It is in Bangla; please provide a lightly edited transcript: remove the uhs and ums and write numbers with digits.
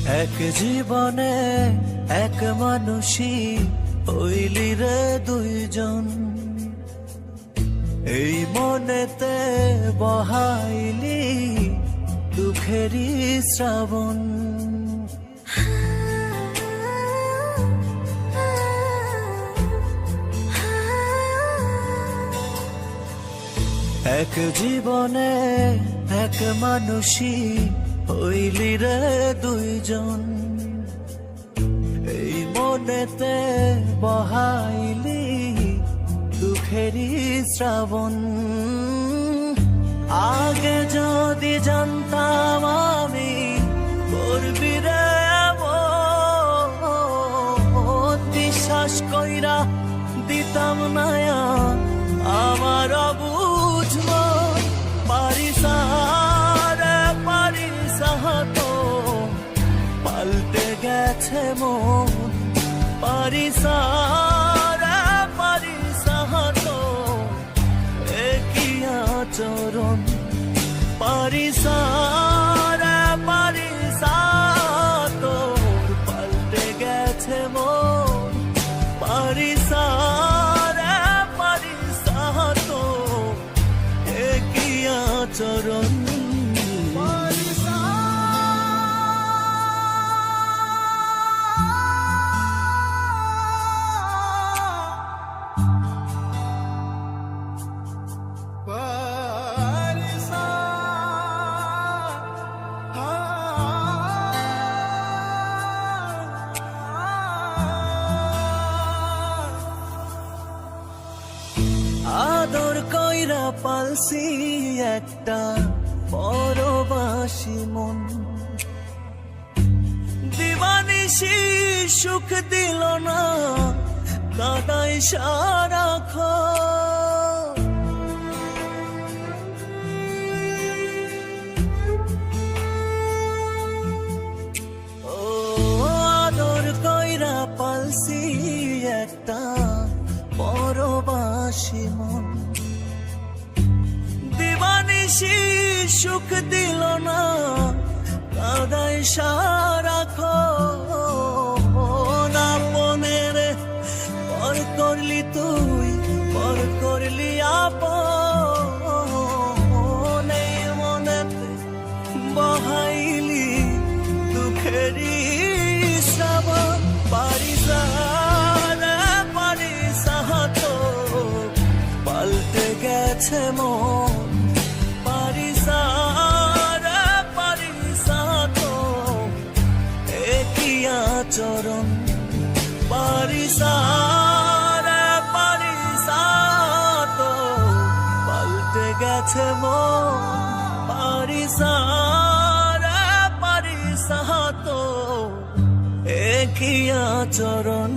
এক জীবনে এক মানুষই হইলি রে দুইজন, এই মনেতে বহাইলি দুঃখেরই শ্রাবণ। এক জীবনে এক মানুষই হইলি রে দুইজন, এই মনেতে বহাইলি দুঃখেরই শ্রাবণ। আগে যদি জানতাম আমি করবি রে এমন, বিশ্বাস কইরা দিতাম না আমার অবুঝ মন। পারিসা রে পারিসা তো পাল্টে গেছে মন, পারিসা রে পারিসা তো একই আচরণ। পারিসা রে পারিসা তো পাল্টে গেছে মন, পারিসা রে পারিসা তো একই আচরণ। আদর কইরা পালসি একটা পরবাসী মন, দিবানিশি সুখ দিল না কাদাই সারাক্ষণ। ও আদর কইরা পালসি একটা পরবাসী মন, দিবানিশি সুখ দিল না কাদাই সারাক্ষণ। আপনের পর করলি তুই, পর করলি আপন, এই মনেতে বহাইলি দুঃখেরই শ্রাবণ। পারিসা রে পারিসা তো পাল্টে গেছে মন, পারিসা রে পারিসা তো একই আচরণ। পারিসা রে পারিসা তো পাল্টে গেছে মন, পারিসা রে পারিসা তো একই আচরণ।